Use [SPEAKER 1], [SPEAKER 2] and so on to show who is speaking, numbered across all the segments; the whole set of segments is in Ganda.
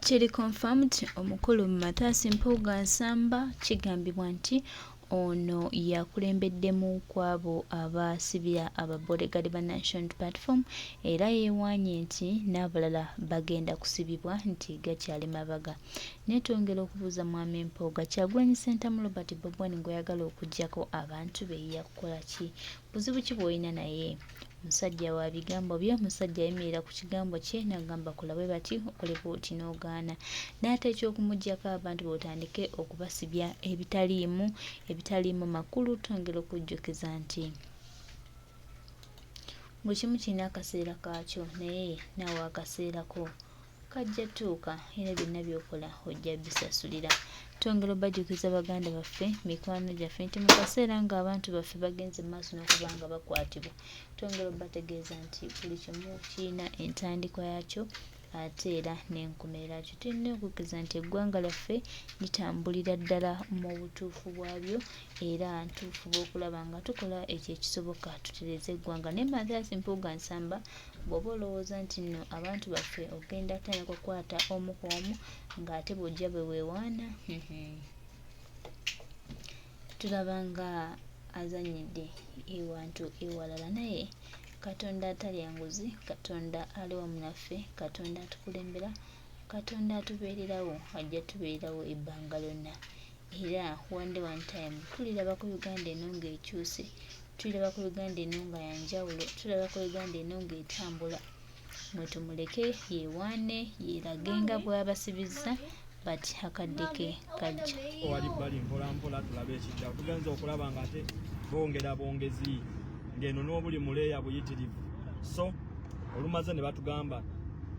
[SPEAKER 1] Kiri confirmed omukulu Matasi Mpuuga Nsamba kigambibwa nti ono yakulembeddemu kwabo abasibya ababodegaadi ba National Platform era yeewaanye nti n'abalala bagenda kusibibwa nti gakyali mabaga. Netwongera okubuuza Mwami Mpuuga Kyagulanyi Ssentamu Robert Bob Wine ng'oyagala okuggyako abantu be yakukola ki? Buzibu ki bw'olina naye? Musajja wa bigambo bye, musajja ayimirira ku kigambo kye n'agamba kola bwe bati okolebwa oti n'ogaana. N'ate ekyokumuggyako abantu b'otandike okubasibya ebitaliimu makulu, twongera okujjukiza nti buli kimu kirina akaseera kaakyo naye naawe akaseerako kajja tuuka era byonna by'okola ojja bisasulira. Twongera obajjukiza baganda baffe, mikwano gyaffe nti mu kaseera ng'abantu baffe bagenze mu maaso n'okuba nga bakwatibwa, twongera obategeeza nti buli kimu kirina entandikwa yaakyo ate era n'enkomerero yakyo. Tulina okukkiriza nti eggwanga lyaffe litambulira ddala mu butuufu bwabyo era ntuufu bw'okulaba nga tukola ekyo ekisoboka tutereeze eggwanga. Ne Mathias Mpuuga Nsamba bw'oba olowooza nti nno abantu baffe ogenda tandika okukwata omu ku omu ng'ate bw'ojja bwe weewaana, tulaba nga azannyidde ewantu ewalala. Naye Katonda atalya nguzi, Katonda ali wamu naffe, Katonda atukulembera, Katonda atubeererawo, ajja tubeererawo ebbanga lyonna. Era one day one time tuliraba ku Uganda eno ng'ekyuse, tuliraba ku Uganda eno nga yanjawulo, tuliraba ku Uganda eno ng'etambula. Mwe tumuleke yeewaane yeerage nga bw'abasibizza but akadde ke kajja.
[SPEAKER 2] Wali bali mpola mpola tulabe ekijja. Tugenza okulaba nga ate bongera bongezi ng'eno n'obuli muleeya buyitirivu. So olumaze ne batugamba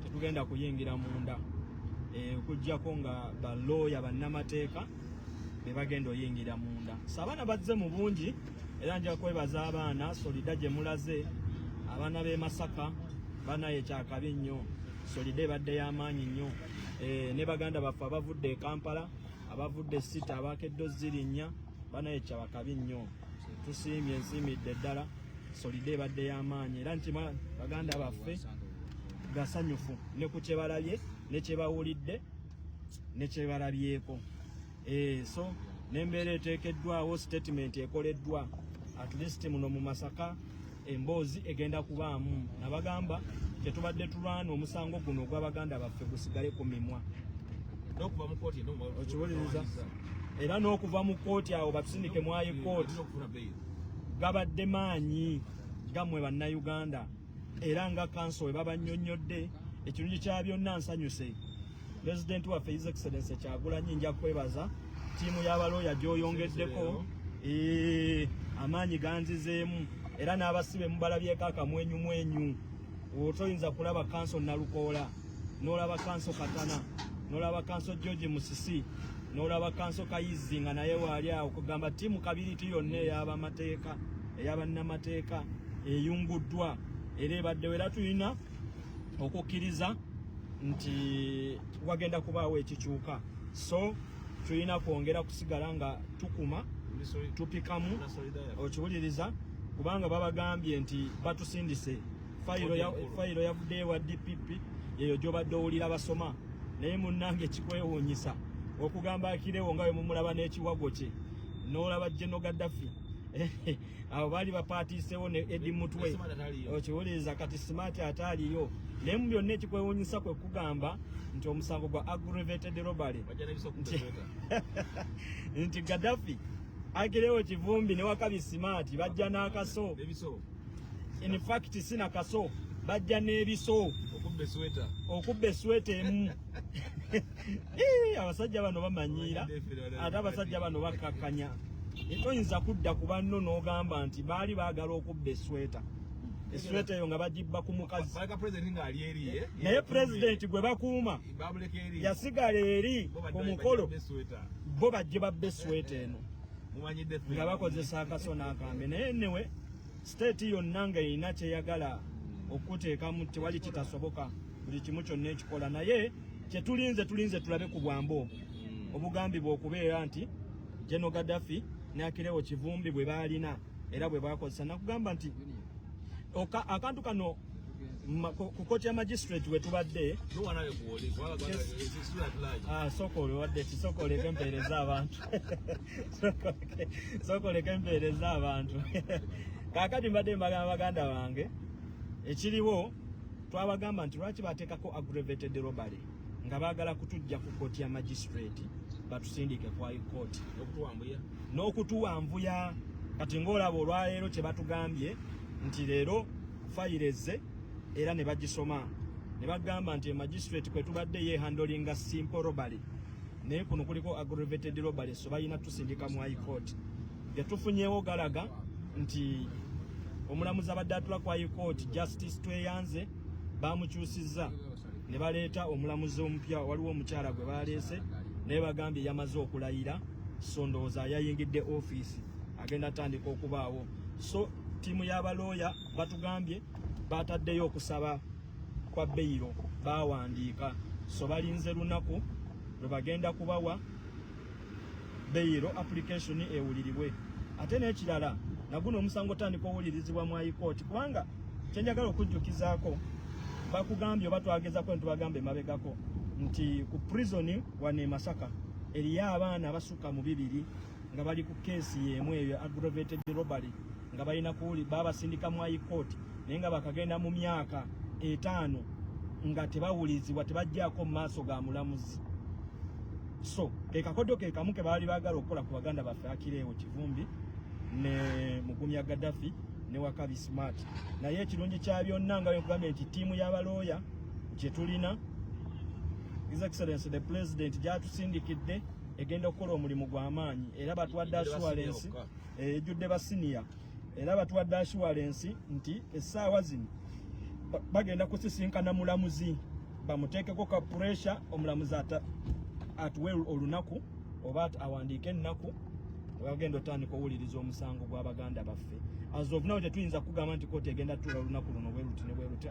[SPEAKER 2] tetugenda kuyingira munda okuggyako nga balooya bannamateeka be bagenda oyingira munda. So abaana bazze mu bungi era nja kwebaza abaana Solida gye mulaze, abaana b'e Masaka banaye kyakabi nnyo, Solida ebadde y'amaanyi nnyo, ne baganda baffe abavudde e Kampala, abavudde Sita, abakeddo Zirinnya banaye kyabakabi nnyo. Tusiimye nsiimidde ddala, Solida ebadde y'amaanyi era nti baganda baffe gasanyufu ne ku kye balabye ne kye bawulidde ne kye balabyeko. So n'embeera eteekeddwawo statement ekoleddwa at least muno mu Masaka emboozi egenda kubaamu. Nabagamba kyetubadde tulwana omusango guno ogw'abaganda baffe gusigale ku mimwa n'okuva mu kooti okiwuliriza era n'okuva mu kooti awo batusindike mu High Court gabadde maanyi gammwe bannayuganda era nga kanso we babannyonnyodde. Ekirungi kya byonna nsanyuse President waffe His Excellency Kyagulanyi nja kwebaza ttiimu y'abalooya gy'oyongeddeko, amaanyi ganzizeemu era n'abasibe mubalabyeko akamwenyumwenyu. Otoyinza kulaba kanso Nalukoola, n'olaba kanso Katana, n'olaba kanso George Musisi, n'olaba kanso Kayizi nga naye waali awo kugamba ttiimu kabiriti yonna ey'abamateeka ey'abannamateeka eyunguddwa era ebaddewo. Era tulina okukkiriza nti wagenda kubaawo ekikyuka, so tulina kwongera kusigala nga tukuma tupikamu, okiwuliriza kubanga babagambye nti batusindise. Fayiro yavuddeyo wa DPP yeyo gy'obadde owulira basoma, naye munnange kikwewuunyisa okugamba Akireewo nga bwe mumulaba n'ekiwago kye, n'olaba General Gaddafi abo baali bapaatiisewo ne Edi Mutwe, okiwuliriza kati Smart ataaliyo. Naye mu byonna ekikwewuunyisa kwe kugamba nti omusango gwa aggravated robbery nti Gaddafi, Akireewo Kivumbi ne Wakabi Smart bajja n'akaso. In fact sina kaso, bajja n'ebiso okubba esweta emu. Abasajja bano bamanyiira ate abasajja bano bakakkanya. Toyinza kudda ku banno n'ogamba nti baali baagala okubba esweta. Esweta eyo nga bagibba ku mukazi naye pulezidenti gwe bakuuma yasigala eri ku mukolo, bo bajje babba esweta eno nga bakozesa akaso n'akambe. Naye newe state yonna nga erina kyeyagala okuteekamu tewali kitasoboka, buli kimu kyonna ekikola. Naye kyetulinze tulabe ku bwambo obugambibwa okubeera nti General Gaddafi ne Akireewo Kivumbi bwe baalina era bwe bakozesa. Nakugamba nti akantu kano ku kooti ya magistrate wetubadde sooka oliwadde tisooka oleka empeereza abantu sooka oleka empeereza abantu kaakati mbadde mbagamba baganda bange ekiriwo twabagamba nti lwaki bateekako aggravated robbery nga baagala kutujja ku kooti ya magistrate batusindike ku high court n'okutuwanvuya kati ng'olaba olwaleero kye batugambye nti leero fayireze era ne bagisoma ne bagamba nti magistrate kwe tubadde yeehandolinga simple robbery naye kuno kuliko aggravated robbery so balina tusindika mu high court getufunyeewo galaga nti omulamuzi abadde atula ku high court justice tweyanze bamukyusizza ne baleeta omulamuzi omupya waliwo omukyala gwe baleese naye bagambye yamaze okulayira so ndowooza yayingidde office agenda atandika okubaawo so tiimu y'abalooya batugambye bataddeyo okusaba kwa beyiro bawandiika so balinze lunaku lwe bagenda kubawa beyiro application ewuliribwe ate n'ekirala naguno omusango otandika owulirizibwa mu high court kubanga kyenjagala okujjukizaako bakugambye oba twagezako netubagambe mabegako nti ku prison wane Masaka eriyo abaana abasukka mu 2 nga bali ku keesi y'emu eyo aggravated robbery nga balina babasindika mu high court naye nga bakagenda mu myaka 5 nga tebawulizibwa tebajjaako mu maaso ga mulamuzi so kekakodo ke kamu ke baali baagala okukola ku baganda baffe Akireewo Kivumbi ne Mugumya Gaddafi ne Wakabi Smart naye ekirungi kya byonna nga bwe nti tiimu y'abalooya gye tulina His Excellency the President gyatusindikidde egenda okukola omulimu gw'amaanyi era batuwadde assurance ejjudde ba senior era batuwadde assurance nti essaawa zino bagenda kusisinkana mulamuzi bamuteekeko ka pressure omulamuzi atuwe olunaku oba awandiike ennaku bagenda otandika owuliriza omusango gw'abaganda baffe as of now tetuyinza kugamba nti kooti egenda tuula olunaku luno bweruti ne bweruti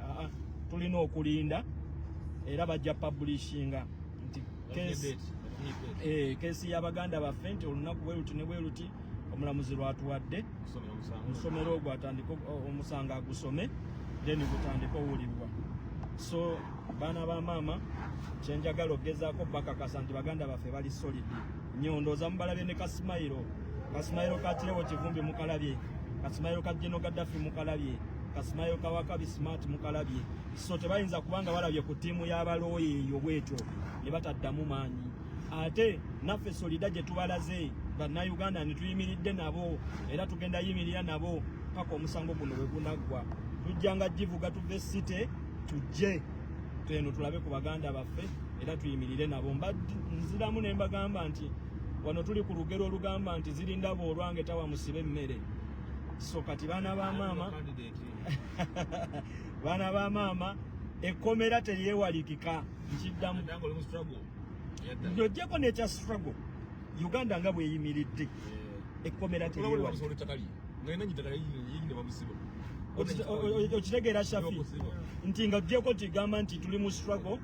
[SPEAKER 2] tulina okulinda era bajja publishinga nti keesi y'abaganda baffe nti olunaku bweruti ne bweruti omulamuzi lwatuwadde nsomero ogwo atandika omusango agusome then gutandika owulirwa so baana ba maama kyenjagala okugezaako bakakasa nti baganda baffe bali solid nyondooza mubalabye ne Kasimayiro ka Kireewo Kivumbi mukalabye Kasimayiro ka General Gaddafi mukalabye Kasimayiro ka Wakabi Smart mukalabye so tebayinza kubanga balabye ku tiimu y'abalooya eyo bwetyo ne bataddamu maanyi ate naffe solida gye tubalaze bannayuganda ne tuyimiridde nabo era tugenda yimirira nabo paka omusango guno bwe gunaggwa tujjanga givuga tuve site tujje tweno tulabe ku baganda baffe era tuyimirire nabo nziramu ne mbagamba nti wano tuli ku lugero olugamba nti zirinda boolwange tawa musibe emmere so kati baana ba maama ekkomera teryewalikika nkiddamu njojjeko nekya struggle Uganda nga bweyimiridde ekkomera teryewalikika okitegeera Shafi nti nga gyeko kigamba nti tuli mu struggle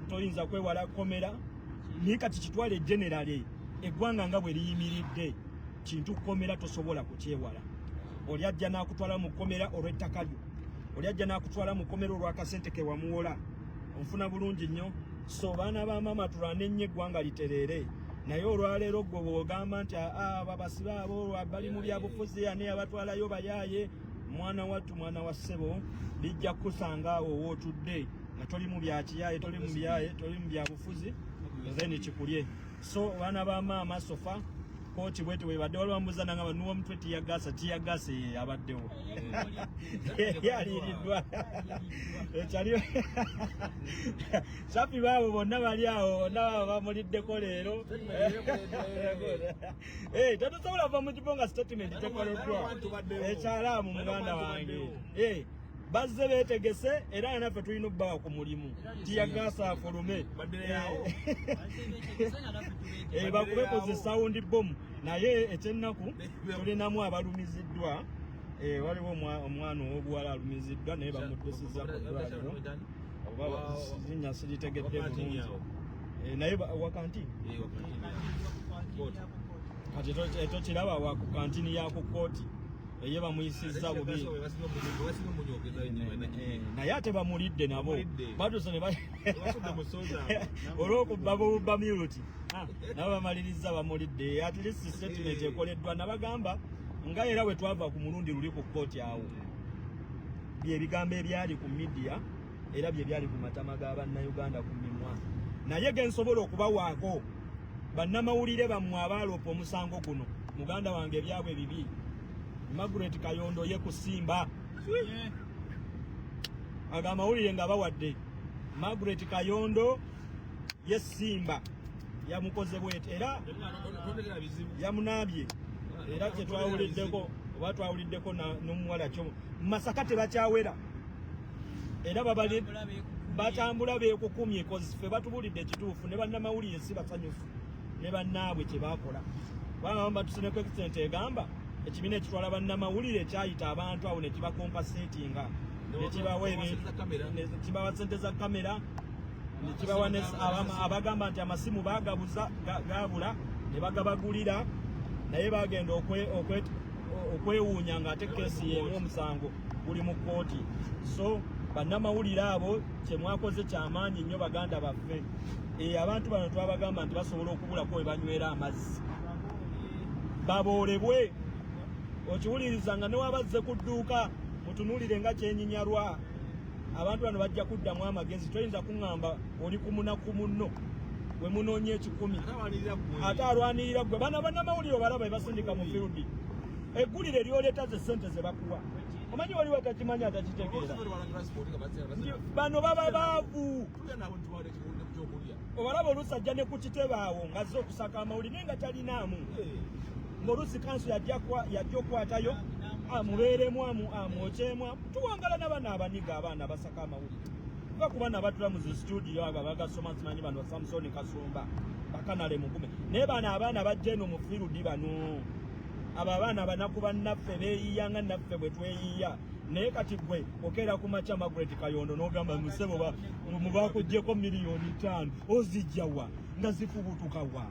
[SPEAKER 2] toyinza kwewala komera naye kati kitwale generally eggwanga nga bwe liyimiridde kintu komera tosobola kukyewala oli ajja n'akutwala mu komera olw'ettaka lyo oli ajja n'akutwala mu komera olw'akasente ke wamuwola onfuna bulungi nnyo so baana ba maama tulwane nnyo eggwanga litereere naye olwaleero gwe bw'ogamba nti babasiba abo bali mu byabufuzi ani abatwalayo bayaaye mwana wattu mwana wa ssebo bijja kusanga awo wootudde nga toli mu byakiyaaye toli mu byaye toli mu byabufuzi then kikulye so baana ba maama sofa kooti bwete webadde waliwo mbuza nanga banuwa omutwe tiyagasa abaddewo yaliriddwa ekyaliwo Shafi baabo bonna bali awo bonna bamuliddeko leero tetusobola va mu kibo nga statement tekoloddwa ekyalaamu muganda wange bazze beetegese era naffe tulina obbawa ku mulimu tiyagasa afulume bakubeko sawundi bomu naye ekyennaku tulinamu abalumiziddwa waliwo omwana ow'obuwala alumiziddwa naye bamuddusizza ku ddwaliro oba linnya siritegedde bulungi naye wakantini kati tokiraba wa ku kantini ya ku kooti eye bamuyisizza bubi naye ate bamulidde nabo batuse ne olw'okubba bamyuti nabo bamaliriza bamulidde at least statement ekoleddwa nabagamba nga era bwe twava ku mulundi luli ku kkooti awo byebigambo ebyali ku media era bye byali ku matama ga bannayuganda ku mimwa naye gensobola okubawaako bannamawulire bammwe abaaloopa omusango guno muganda wange ebyabwe bibi Margaret Kayondo ye kusimba agamawulire nga bawadde Margaret Kayondo ye simba yamukoze bwete era yamunabye era kye twawuliddeko oba twawuliddeko n'omuwala kyo Masaka tebakyawera era babali batambula beekukumye kozi ffe batubulidde ekituufu ne bannamawulire si basanyufu ne bannaabwe kye baakola kubanga tusineko ekisente egamba ekibiina ekitwala bannamawulire kyayita abantu awo ne kibakompasetinga ne kibawa kibawa sente za kamera ne kibawa abagamba nti amasimu baagabuza gaabula ne bagabagulira naye bagenda okwewuunya ng'ate keesi y'emu omusango guli mu kkooti so bannamawulire abo kye mwakoze kyamaanyi nnyo baganda baffe abantu bano twabagamba nti basobola okubulako we banywera amazzi baboolebwe okiwuliriza nga newabazze ku dduuka mutunuulire nga kyenyinyalwa abantu bano bajja kuddamu amagezi toyinza kuŋŋamba oli kumunaku munno we munoonya ekikumi ate alwanirira ggwe bana bannamawulire obalaba ebasindika mu fieldi eggulire lyoleeta ze ssente ze bakuwa omanyi waliwo atakimanyi atakitegeera bano baba baavu obalaba oluusi ajja ne ku kitebe awo ng'azze okusaka amawulire naye nga talinaamu ng'oluusi kansu yajja okwatayo amubeeremu amwokyemu tuwangala n'abaana abaniga abaana basaka amawulire kuba ku baana abatula mu zi studio abo abagasoma simanyi bano Samsoni Kasumba bakanale mukume naye bano abaana bajja eno mu fieldi bano abo abaana banaku bannaffe beeyiya nga naffe bwe tweyiya naye kati gwe okeera ku makya Margaret Kayondo n'ogamba musebo mubakuggyeko $5,000,000 ozijjawa nga zifubutukawa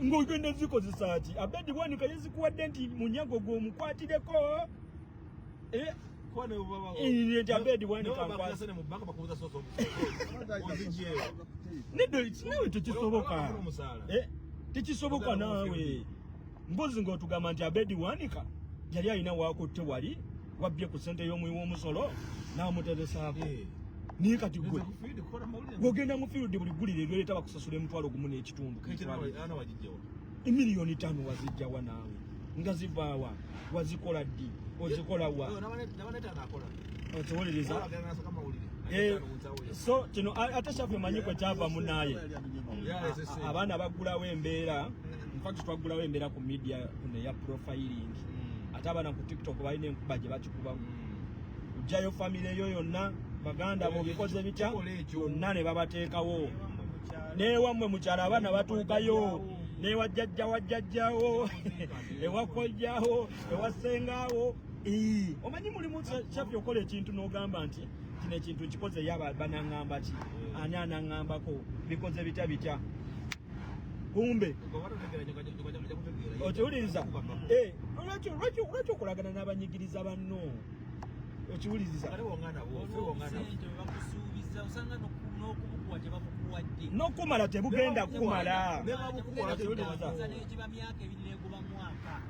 [SPEAKER 2] ng'ogenda zikozesa ki Abedi Bwanika yezikuwadde nti munyago gw'omukwatireko nti Abedi Bwanika nawe tekisoboka tekisoboka naawe mbuzi ng'otugamba nti Abedi Bwanika yali alina waakutte wali wabbye ku ssente y'omuwi w'omusolo n'amuteresaako niye kati gwe ng'ogenda mu fieldi buli ggulire eryoleeta bakusasula $1.5 $1,500,000 wazijjawa naawe nga zivaawa wazikola ddi ozikola wa okiwuliriza so kino ate kyaffe manyi kwe kyava munaye abaana baggulawo embeera infact twaggulawo embeera ku media kuno eya profiling ate abaana ku TikTok balina enkuba gye bakikubamu ujjayo famire eyo yonna baganda bo bikoze bitya yonna ne babateekawo newammwe mukyala abaana batuukayo newajjajjawo ewakojjawo ewasengaawo omanyi mulimu kyaffe okola ekintu n'ogamba nti kino ekintu nkikoze yaba banaŋŋamba ki ani anaŋŋambako bikoze bitya kumbe okiwuliriza lwaki okolagana n'abanyigiriza banno okiwuliriza n'okumala tebugenda kumala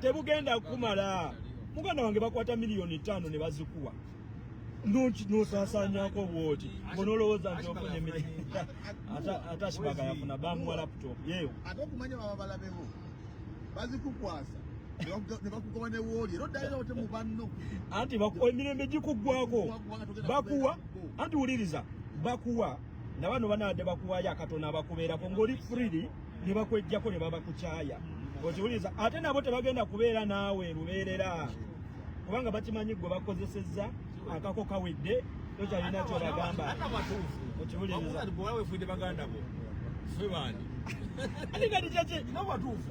[SPEAKER 2] tebugenda kumala muganda wange bakwata $5,000,000 ne bazikuwa n'osaasanyako bwoti ng'onolowooza nti ofunye ate Ashibaga yafuna bamuwa laptop yeewo
[SPEAKER 3] ate okumanya baba balabewo bazikukwasa ne bakugoba ne wooli era oddalira ote mu banno
[SPEAKER 2] anti emirembe gikuggwako bakuwa anti wuliriza bakuwa na bano banaadde bakuwayo akatono abakubeerako ng'oli free ne bakwejjako ne babakukyaya okiwuliriza ate nabo tebagenda kubeera naawe lubeerera kubanga bakimanyi gwe bakozesezza akako kawedde tokyalina kyobagamba okiwuliriza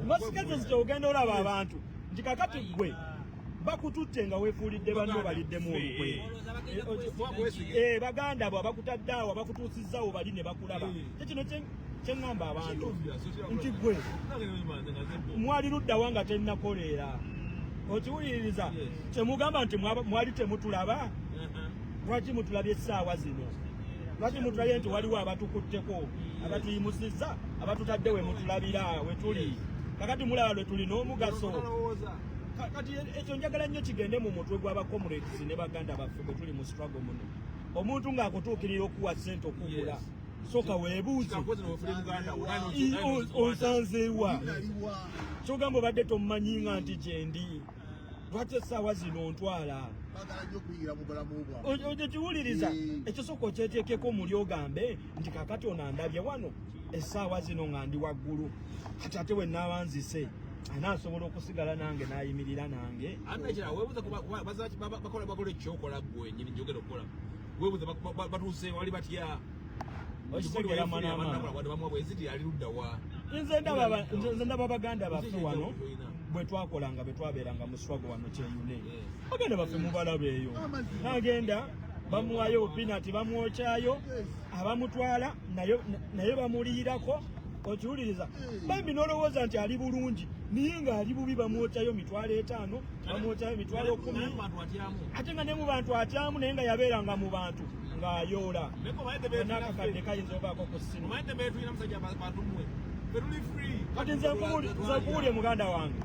[SPEAKER 2] masikazezi kyogenda olaba abantu nti kakati gwe bakututte nga weefuulidde banno baliddemu olukwe baganda bo abakutadde awo abakutuusizzawo bali ne bakulaba kino kyeŋŋamba abantu nti gwe mwali luddawa nga tennakoleera okiwuliriza kyemugamba nti mwali temutulaba lwaki mutulabye essaawa zino lwaki mutulabye nti waliwo abatukutteko abatuyimusizza abatutadde we mutulabira we tuli kakati mulaba lwe tuli n'omugaso kati ekyo njagala nnyo kigende mu mutwe gw'abakomulekisi ne baganda baffe bwe tuli mu struggle muno omuntu ng'akutuukirira okuwa ssente okugula soka weebuuze onsanzeewa kyogamba obadde tomumanyi nga nti gyendi lwaki essaawa zino ontwala ojo kiwuliriza ekisooka okyeteekeko muli ogambe nti kakati onandabye wano essaawa zino nga ndi waggulu kati ate we naabanzise anaasobola okusigala nange n'ayimirira nange
[SPEAKER 4] bakola ekyokola gwe nyini njogera okukola webuze batuuse wali batya
[SPEAKER 2] okitegera
[SPEAKER 4] mwanamabweziti ali luddawa
[SPEAKER 2] nze ndaba baganda baffe wano bwe twakolanga bwe twabeeranga mu swago wano kyeyune baganda baffe mubalaba eyo nagenda bamuwayo pinati bamwokyayo abamutwala naye bamuliirako okiwuliriza bambi n'olowooza nti ali bulungi naye ng'ali bubi bamwokyayo mitwalo 5 bamwokyayo mitwalo 10 ate nga ne mu bantu atyamu naye nga yabeeranga mu bantu ng'ayoola n'akakadde kayinza obaako ku ssimu kati nze nkubuulye muganda wange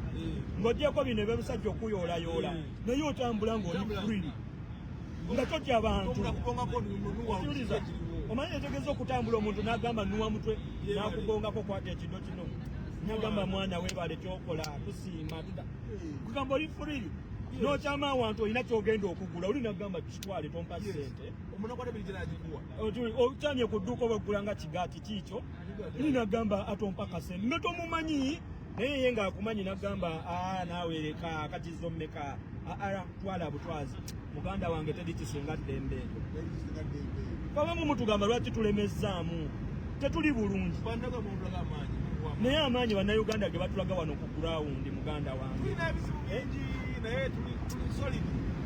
[SPEAKER 2] ng'ogyeko bino eby'omusajja okuyoolayoola naye otambula ng'oli free nga totya abantu omanyi etegeeza okutambula omuntu n'agamba nnuwa mutwe n'akugongako kwata ekiddo kino n'agamba mwana weebale kyokola tusiima kugamba oli free n'okyama awantu olina kyogenda okugula oli nagamba kitwale tompa ssente okyamye ku dduuka oba oggula nga kigaati kiikyo oli nagamba atompa kasente ne tomumanyi naye ye ng'akumanyi nagamba naawe leka katizo mmeka twala butwazi muganda wange teri kisinga ddembe eryo babamu mutugamba lwaki tulemezzaamu tetuli bulungi naye amaanyi bannayuganda ge batulaga wano ku gurawundi muganda wange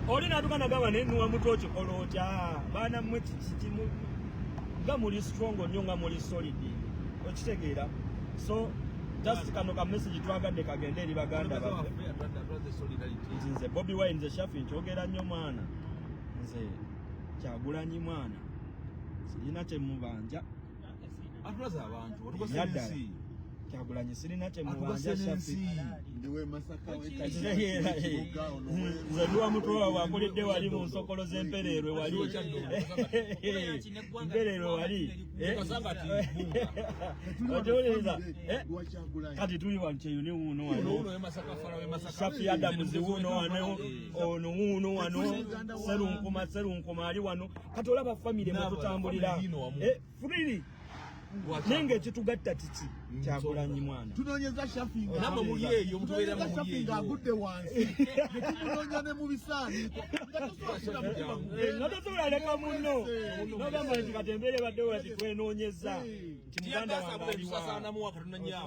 [SPEAKER 2] oli natuka nagamba naye nuwa muto okikola otya baana mmwe kikimu nga muli strong nnyo nga muli solid okitegeera so just kano ka message twagadde kagende eri baganda baffe nze Bobi Wine nze Shafi nkyogera nnyo mwana nze Kyagulanyi mwana sirina kyemubanja
[SPEAKER 4] atulaza abantu
[SPEAKER 2] Kyagulanyi sirina kyemubanja Shafi
[SPEAKER 3] ndiwe Masaka
[SPEAKER 2] nze nduwa mutwe wawe akoledde wali mu nsokolo z'empereerwe wali mpereerwe wali okiwuliriza kati tuli wano kyeyuni wuuno wano Shafi Adamuzi wuuno wano ono wuuno wano serunkuma ali wano kati olaba famire mwetutambulira free nenge ekitugatta kiki Kyagulanyi mwana
[SPEAKER 3] tunoonyeza Shafi
[SPEAKER 4] namwe muli eyo mutubeera mu muli eyo
[SPEAKER 3] ng'agudde wansi netumunoonya ne mu bisaani
[SPEAKER 2] nga tosobola leka munno nogamba nti katembeere baddewo ati twenoonyeza nti muganda wange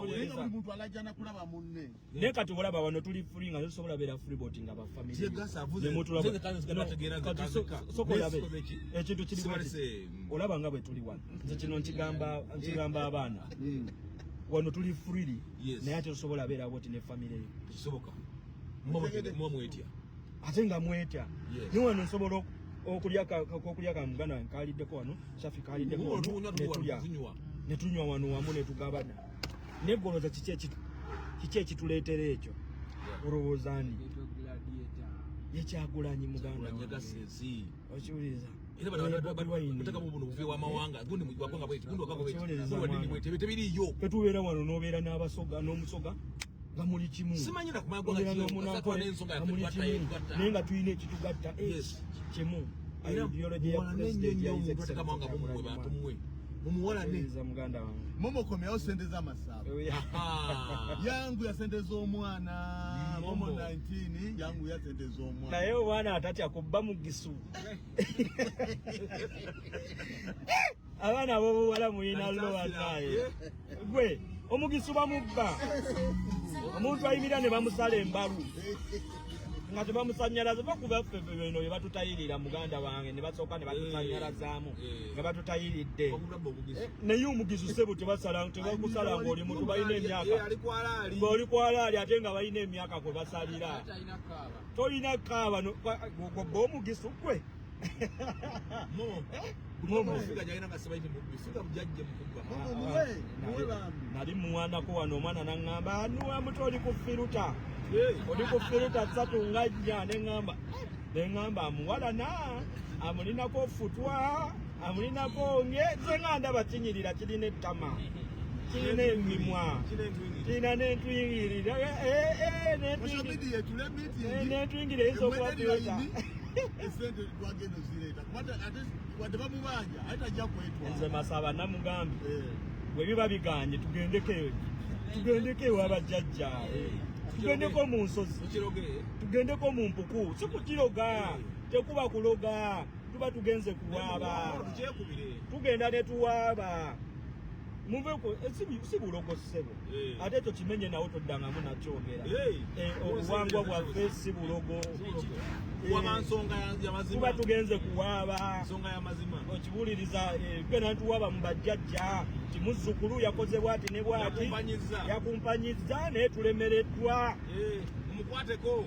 [SPEAKER 3] buli muntu alajjana kulaba munne
[SPEAKER 2] naye kati olaba wano tuli free nga tosobola beera freebot nga bafamilisokoolabe ekintu kiri olaba nga bwe tuli wano nze kino nkigamba abaana wano tuli free naye ate tosobola beera boti ne famire
[SPEAKER 4] kisoboka mwetya
[SPEAKER 2] ate nga mwetya ni wano nsobola okulya ka muganda wange kaliddeko wano Shafi kaliddeko wano netunywa wano wamu netugabana negoloza kiki ekituleetera ekyo olowoozaani ye Kyagulanyi muganda okiwuliriza tetubeera wano n'obeera n'omusoga nga muli kimu naye nga tulina ekitugatta kimu mumuwalane muganda wange
[SPEAKER 3] momokomyawo sente z'amasabo yangu ya sente z'omwana momo 19 yangu ya sente z'omwana
[SPEAKER 2] naye omwana atatya kubba mugisu abaana abobuwala muyina lowanaye gwe omugisu bamubba omuntu ayimirira ne bamusala embalu nga tebamusanyalaza bakuba ffe bino bye batutayirira muganda wange ne basooka ne batusanyalazaamu nga batutayiridde naye omugizi ssebo tebakusala ng'oli muntu balina emyaka ng'oli kwalaali ate nga balina emyaka kwe basalira tolina kaaba gobba omugisi gwe nali muwanako wano omwana naŋŋamba anuwa muto oli ku firuta oli ku firuta 3 nga nnya neŋŋamba amuwalana amulinako futwa amulinako nze nga ndaba kinyirira kirina ettama kirina emimwa kirina n'entwingirira n'entwingire eyinza okuba firuta
[SPEAKER 3] esente twagenda ozireeta wadde bamubanja ate ajja kwetwala
[SPEAKER 2] nze masaba namugambye bwe biba biganye tugendeko ewa bajjajja tugendeko mu nsozi tugendeko mu mpuku si kukiroga tekuba kuloga tuba tugenze kuwaaba tugenda ne tuwaaba muveko si bulogo ssebo ate ekyo kimenye nawo toddangamu nakyogera obuwangwa bwaffe si bulogo tuba tugenze kuwaaba okiwuliriza genda ntuwaaba mu bajjajja ti muzzukulu yakoze bwati ne bwati yakumpanyiza naye tulemereddwa
[SPEAKER 3] mukwateko